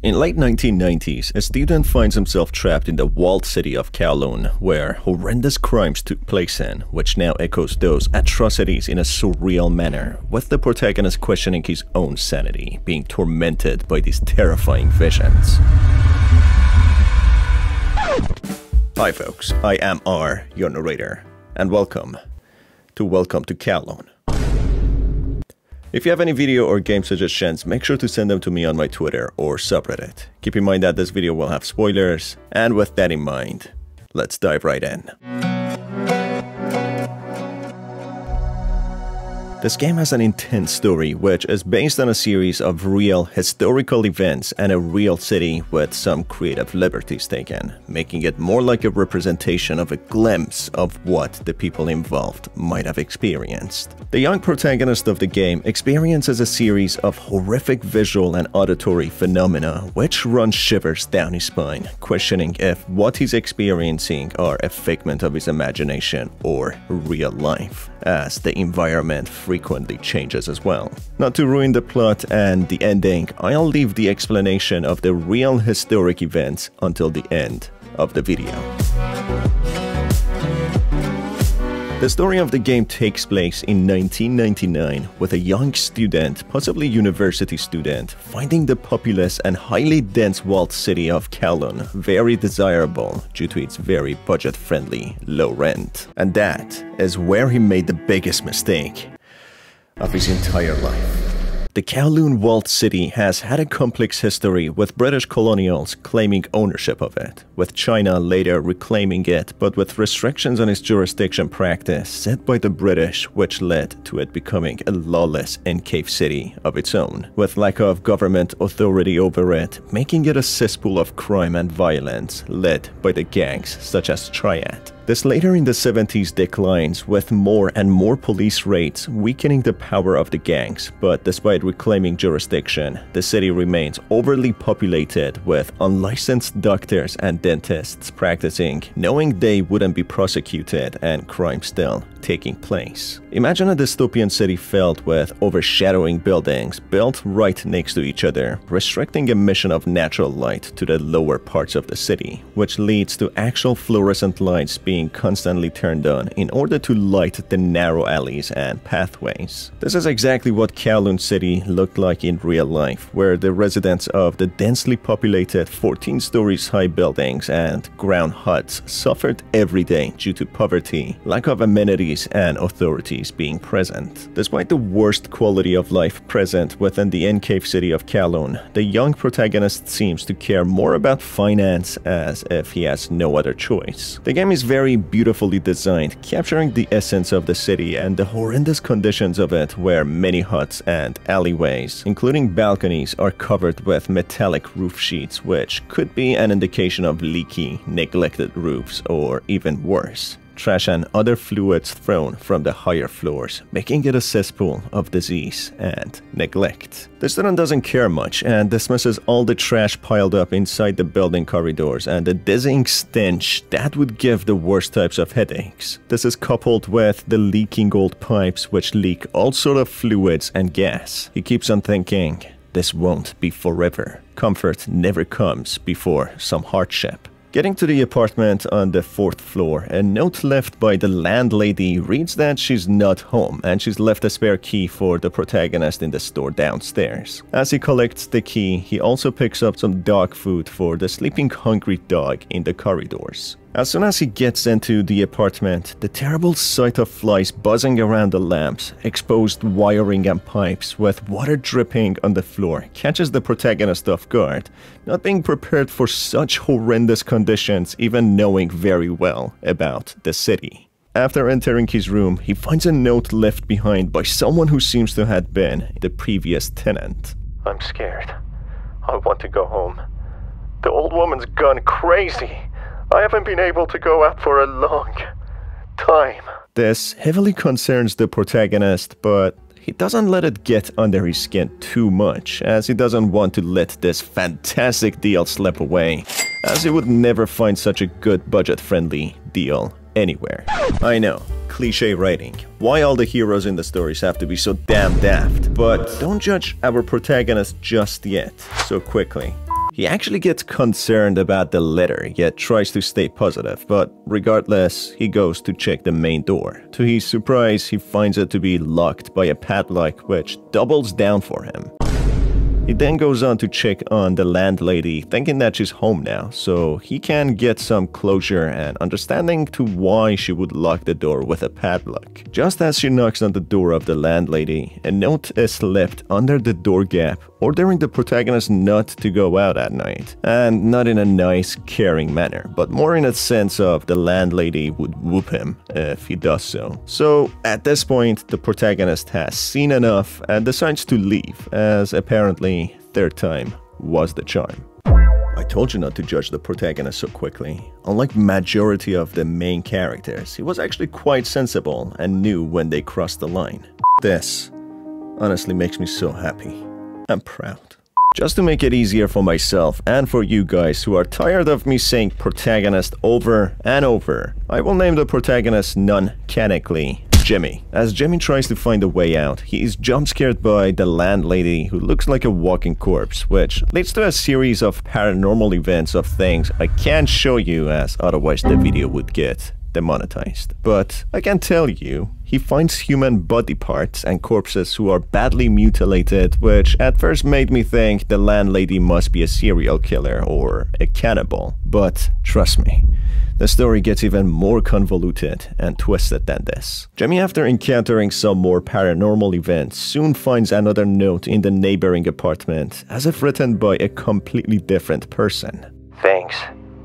In late 1990s, a student finds himself trapped in the walled city of Kowloon, where horrendous crimes took place in, which now echoes those atrocities in a surreal manner, with the protagonist questioning his own sanity, being tormented by these terrifying visions. Hi folks, I am R, your narrator, and welcome to Kowloon. If you have any video or game suggestions, make sure to send them to me on my Twitter or subreddit. Keep in mind that this video will have spoilers, and with that in mind, let's dive right in. This game has an intense story which is based on a series of real historical events and a real city with some creative liberties taken, making it more like a representation of a glimpse of what the people involved might have experienced. The young protagonist of the game experiences a series of horrific visual and auditory phenomena which run shivers down his spine, questioning if what he's experiencing are a figment of his imagination or real life, as the environment frequently changes as well. Not to ruin the plot and the ending, I'll leave the explanation of the real historic events until the end of the video. The story of the game takes place in 1999 with a young student, possibly university student, finding the populous and highly dense walled city of Kowloon very desirable due to its very budget-friendly low rent. And that is where he made the biggest mistake of his entire life. The Kowloon walled city has had a complex history, with British colonials claiming ownership of it, with China later reclaiming it, but with restrictions on its jurisdiction practice set by the British, which led to it becoming a lawless enclave city of its own, with lack of government authority over it, making it a cesspool of crime and violence led by the gangs such as Triad. This later in the 70s declines, with more and more police raids weakening the power of the gangs, but despite reclaiming jurisdiction, the city remains overly populated with unlicensed doctors and dentists practicing, knowing they wouldn't be prosecuted and crime still taking place. Imagine a dystopian city filled with overshadowing buildings built right next to each other, restricting emission of natural light to the lower parts of the city, which leads to actual fluorescent lights being constantly turned on in order to light the narrow alleys and pathways. This is exactly what Kowloon City looked like in real life, where the residents of the densely populated 14 stories high buildings and ground huts suffered every day due to poverty, lack of amenities, and authorities being present. Despite the worst quality of life present within the enclave city of Kowloon, the young protagonist seems to care more about finance as if he has no other choice. The game is very beautifully designed, capturing the essence of the city and the horrendous conditions of it, where many huts and alleyways, including balconies, are covered with metallic roof sheets, which could be an indication of leaky, neglected roofs, or even worse, trash and other fluids thrown from the higher floors, making it a cesspool of disease and neglect. The student doesn't care much and dismisses all the trash piled up inside the building corridors and the dizzying stench that would give the worst types of headaches. This is coupled with the leaking old pipes which leak all sort of fluids and gas. He keeps on thinking, this won't be forever. Comfort never comes before some hardship. Getting to the apartment on the 4th floor, a note left by the landlady reads that she's not home and she's left a spare key for the protagonist in the store downstairs. As he collects the key, he also picks up some dog food for the sleeping hungry dog in the corridors. As soon as he gets into the apartment, the terrible sight of flies buzzing around the lamps, exposed wiring and pipes with water dripping on the floor catches the protagonist off guard, not being prepared for such horrendous conditions even knowing very well about the city. After entering his room, he finds a note left behind by someone who seems to have been the previous tenant. I'm scared. I want to go home. The old woman's gone crazy. I haven't been able to go out for a long time. This heavily concerns the protagonist, but he doesn't let it get under his skin too much, as he doesn't want to let this fantastic deal slip away, as he would never find such a good budget-friendly deal anywhere. I know, cliche writing. Why all the heroes in the stories have to be so damn daft, but don't judge our protagonist just yet, so quickly. He actually gets concerned about the letter, yet tries to stay positive, but regardless, he goes to check the main door. To his surprise, he finds it to be locked by a padlock, which doubles down for him. He then goes on to check on the landlady, thinking that she's home now, so he can get some closure and understanding to why she would lock the door with a padlock. Just as she knocks on the door of the landlady, a note is slipped under the door gap, ordering the protagonist not to go out at night. And not in a nice, caring manner, but more in a sense of the landlady would whoop him if he does so. So at this point, the protagonist has seen enough and decides to leave, as apparently third time was the charm. I told you not to judge the protagonist so quickly. Unlike majority of the main characters, he was actually quite sensible and knew when they crossed the line. This honestly makes me so happy. I'm proud. Just to make it easier for myself and for you guys who are tired of me saying protagonist over and over, I will name the protagonist non-canonically Jimmy. As Jimmy tries to find a way out, he is jump-scared by the landlady who looks like a walking corpse, which leads to a series of paranormal events of things I can't show you, as otherwise the video would get demonetized. But I can tell you, he finds human body parts and corpses who are badly mutilated, which at first made me think the landlady must be a serial killer or a cannibal. But trust me, the story gets even more convoluted and twisted than this. Jimmy, after encountering some more paranormal events, soon finds another note in the neighboring apartment, as if written by a completely different person. Things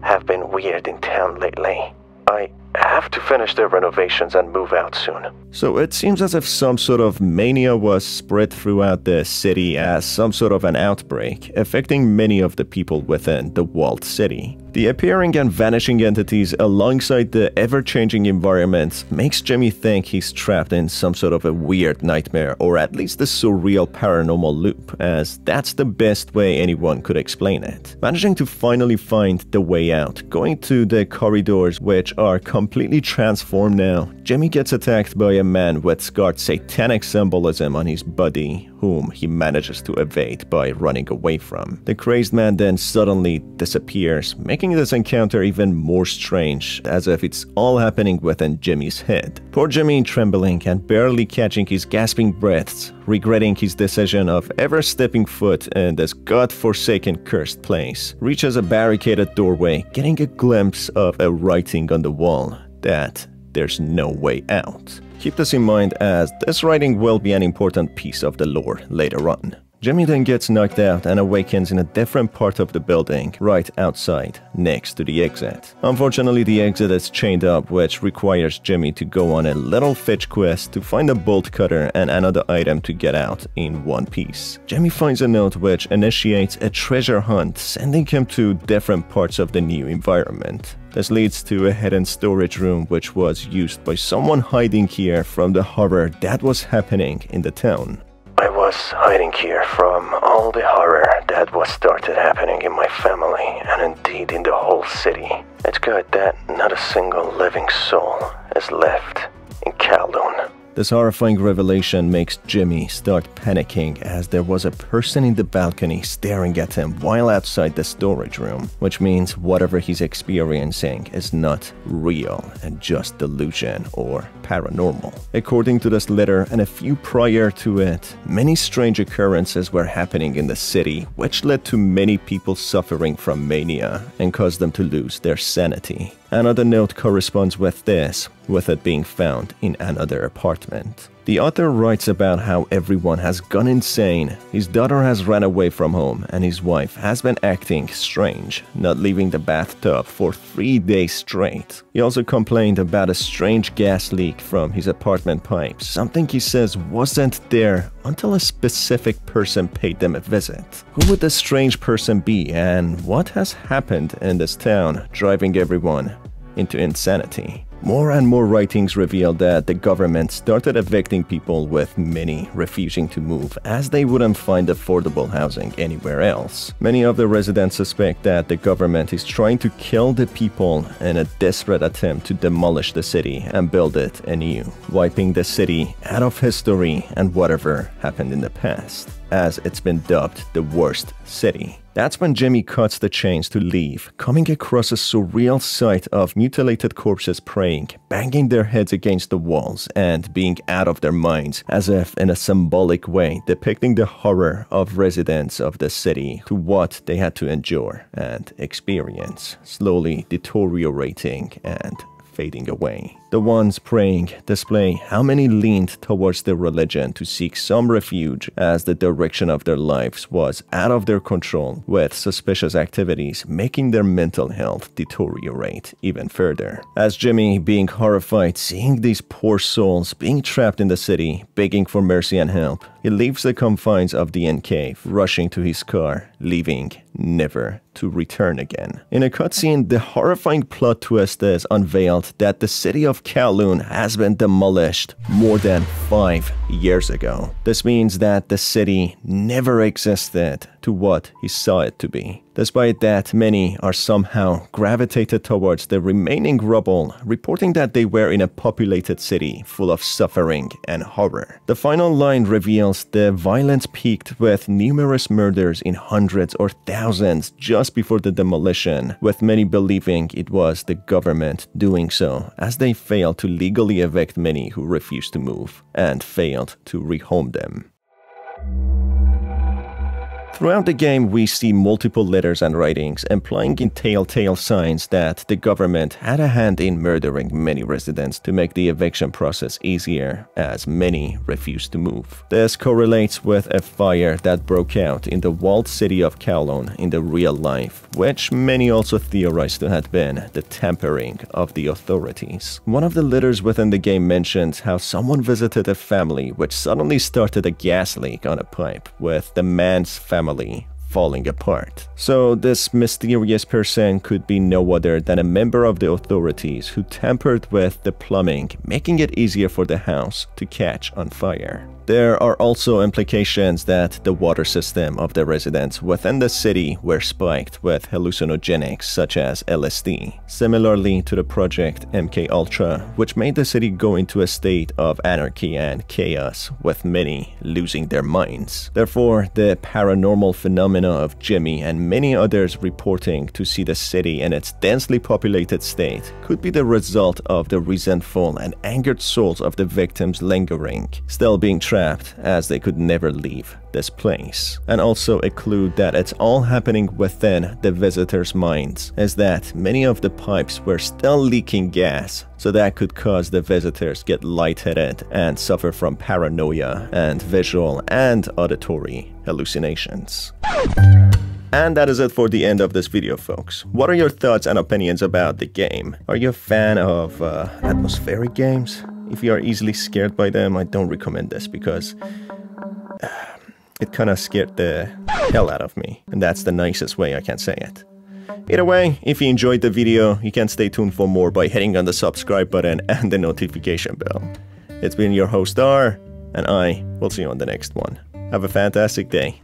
have been weird in town lately. I have to finish the renovations and move out soon. So it seems as if some sort of mania was spread throughout the city as some sort of an outbreak, affecting many of the people within the walled city. The appearing and vanishing entities alongside the ever-changing environment makes Jimmy think he's trapped in some sort of a weird nightmare, or at least a surreal paranormal loop, as that's the best way anyone could explain it. Managing to finally find the way out, going to the corridors which are completely transformed now, Jimmy gets attacked by a man with scarred satanic symbolism on his body, whom he manages to evade by running away from. The crazed man then suddenly disappears, making this encounter even more strange, as if it's all happening within Jimmy's head. Poor Jimmy, trembling and barely catching his gasping breaths, regretting his decision of ever stepping foot in this god-forsaken cursed place, reaches a barricaded doorway, getting a glimpse of a writing on the wall that there's no way out. Keep this in mind, as this writing will be an important piece of the lore later on. Jimmy then gets knocked out and awakens in a different part of the building, right outside, next to the exit. Unfortunately, the exit is chained up, which requires Jimmy to go on a little fetch quest to find a bolt cutter and another item to get out in one piece. Jimmy finds a note which initiates a treasure hunt, sending him to different parts of the new environment. This leads to a hidden storage room which was used by someone hiding here from the horror that was happening in the town. I was hiding here from all the horror that was started happening in my family and indeed in the whole city. It's good that not a single living soul is left in Kowloon. This horrifying revelation makes Jimmy start panicking, as there was a person in the balcony staring at him while outside the storage room, which means whatever he's experiencing is not real and just delusion or paranormal. According to this letter and a few prior to it, many strange occurrences were happening in the city, which led to many people suffering from mania and caused them to lose their sanity. Another note corresponds with this, with it being found in another apartment. The author writes about how everyone has gone insane, his daughter has run away from home, and his wife has been acting strange, not leaving the bathtub for 3 days straight. He also complained about a strange gas leak from his apartment pipes, something he says wasn't there until a specific person paid them a visit. Who would this strange person be, and what has happened in this town, driving everyone into insanity? More and more writings reveal that the government started evicting people, with many refusing to move as they wouldn't find affordable housing anywhere else. Many of the residents suspect that the government is trying to kill the people in a desperate attempt to demolish the city and build it anew, wiping the city out of history and whatever happened in the past. as it's been dubbed the worst city. That's when Jimmy cuts the chains to leave, coming across a surreal sight of mutilated corpses praying, banging their heads against the walls, and being out of their minds, as if in a symbolic way depicting the horror of residents of the city to what they had to endure and experience, slowly deteriorating and fading away. The ones praying display how many leaned towards their religion to seek some refuge, as the direction of their lives was out of their control, with suspicious activities making their mental health deteriorate even further. As Jimmy, being horrified seeing these poor souls being trapped in the city, begging for mercy and help, he leaves the confines of the inn cave, rushing to his car, leaving never to return again. In a cutscene, the horrifying plot twist is unveiled that the city of Kowloon has been demolished more than 5 years ago. This means that the city never existed to what he saw it to be. Despite that, many are somehow gravitated towards the remaining rubble, reporting that they were in a populated city full of suffering and horror. The final line reveals the violence peaked with numerous murders in hundreds or thousands just before the demolition, with many believing it was the government doing so, as they failed to legally evict many who refused to move and failed to rehome them. Throughout the game, we see multiple letters and writings implying in telltale signs that the government had a hand in murdering many residents to make the eviction process easier, as many refused to move. This correlates with a fire that broke out in the walled city of Kowloon in the real life, which many also theorize to have been the tampering of the authorities. One of the letters within the game mentions how someone visited a family which suddenly started a gas leak on a pipe, with the man's family falling apart. So this mysterious person could be no other than a member of the authorities who tampered with the plumbing, making it easier for the house to catch on fire. There are also implications that the water system of the residents within the city were spiked with hallucinogenics such as LSD, similarly to the Project MKUltra, which made the city go into a state of anarchy and chaos, with many losing their minds. Therefore, the paranormal phenomena of Jimmy and many others reporting to see the city in its densely populated state could be the result of the resentful and angered souls of the victims lingering, still being trapped, as they could never leave this place. And also a clue that it's all happening within the visitors' minds is that many of the pipes were still leaking gas, so that could cause the visitors get lightheaded and suffer from paranoia and visual and auditory hallucinations. And that is it for the end of this video, folks. What are your thoughts and opinions about the game? Are you a fan of atmospheric games? If you are easily scared by them, I don't recommend this because it kind of scared the hell out of me. And that's the nicest way I can say it. Either way, if you enjoyed the video, you can stay tuned for more by hitting on the subscribe button and the notification bell. It's been your host R, and I will see you on the next one. Have a fantastic day.